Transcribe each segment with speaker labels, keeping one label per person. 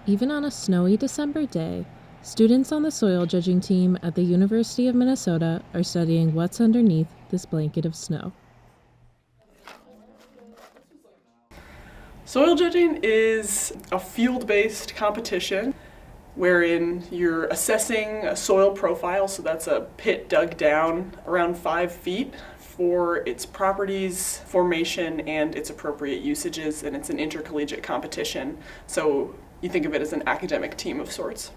Speaker 1: Even on a snowy December day, students on the soil judging team at the University of Minnesota are studying what's underneath this blanket of snow.
Speaker 2: Soil judging is a field-based competition wherein you're assessing a soil profile, so that's a pit dug down around 5 feet for its properties, formation, and its appropriate usages, and it's an intercollegiate competition, so you think of it as an academic team of sorts.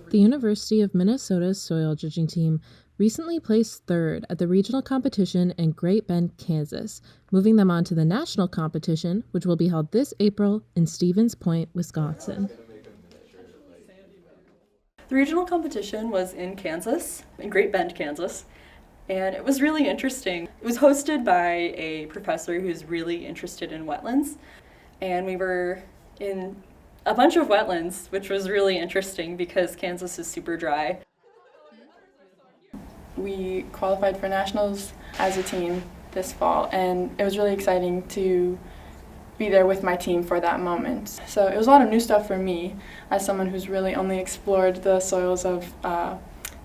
Speaker 1: The University of Minnesota's soil judging team recently placed third at the regional competition in Great Bend, Kansas, moving them on to the national competition, which will be held this April in Stevens Point, Wisconsin.
Speaker 3: The regional competition was in Kansas, in Great Bend, Kansas, and it was really interesting. It was hosted by a professor who's really interested in wetlands, and we were in a bunch of wetlands, which was really interesting because Kansas is super dry.
Speaker 4: We qualified for nationals as a team this fall, and it was really exciting to be there with my team for that moment. So it was a lot of new stuff for me as someone who's really only explored the soils of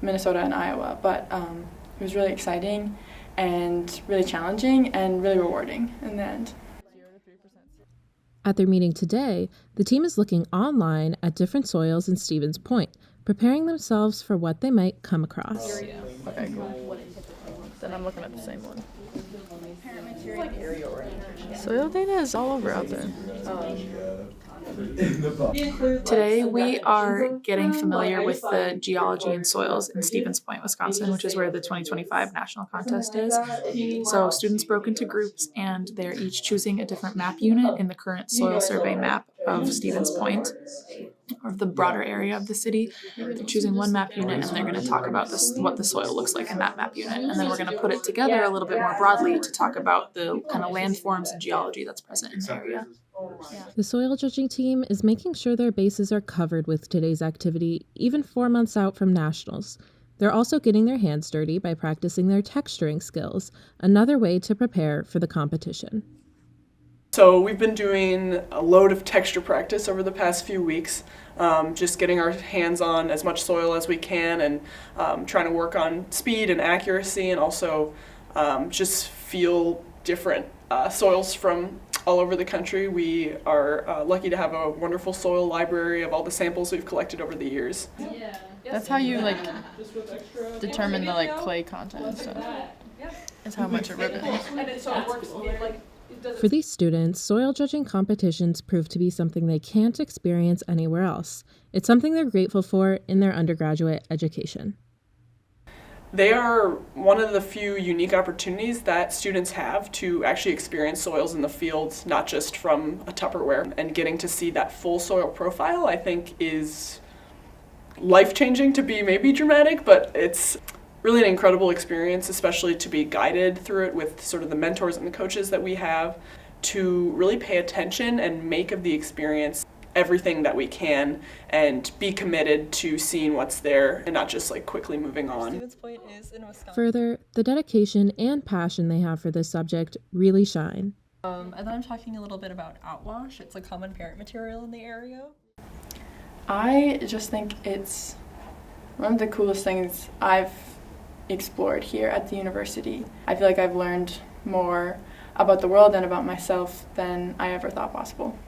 Speaker 4: Minnesota and Iowa, but it was really exciting and really challenging and really rewarding in the end.
Speaker 1: At their meeting today, the team is looking online at different soils in Stevens Point, preparing themselves for what they might come across.
Speaker 5: Okay, cool. Then I'm looking at the same one. Soil data is all over out there. Today we are getting familiar with the geology and soils in Stevens Point, Wisconsin, which is where the 2025 national contest is. So students broke into groups and they're each choosing a different map unit in the current soil survey map of Stevens Point, or the broader area of the city. They're choosing one map unit and they're going to talk about what the soil looks like in that map unit. And then we're going to put it together a little bit more broadly to talk about the kind of landforms and geology that's present in the area.
Speaker 1: The soil judging team is making sure their bases are covered with today's activity, even 4 months out from nationals. They're also getting their hands dirty by practicing their texturing skills, another way to prepare for the competition.
Speaker 2: So we've been doing a load of texture practice over the past few weeks, just getting our hands on as much soil as we can and trying to work on speed and accuracy, and also just feel different soils from all over the country. We are lucky to have a wonderful soil library of all the samples we've collected over the years.
Speaker 5: That's how you determine the clay content and stuff. Is how much it ribbons.
Speaker 1: For these students, soil judging competitions prove to be something they can't experience anywhere else. It's something they're grateful for in their undergraduate education.
Speaker 2: They are one of the few unique opportunities that students have to actually experience soils in the field, not just from a Tupperware. And getting to see that full soil profile, I think, is life-changing, to be maybe dramatic, but it's really an incredible experience, especially to be guided through it with sort of the mentors and the coaches that we have, to really pay attention and make of the experience everything that we can and be committed to seeing what's there and not just quickly moving on.
Speaker 3: Stevens Point is in Wisconsin.
Speaker 1: Further, the dedication and passion they have for this subject really shine.
Speaker 3: And then I'm talking a little bit about outwash. It's a common parent material in the area.
Speaker 4: I just think it's one of the coolest things I've explored here at the university. I feel like I've learned more about the world and about myself than I ever thought possible.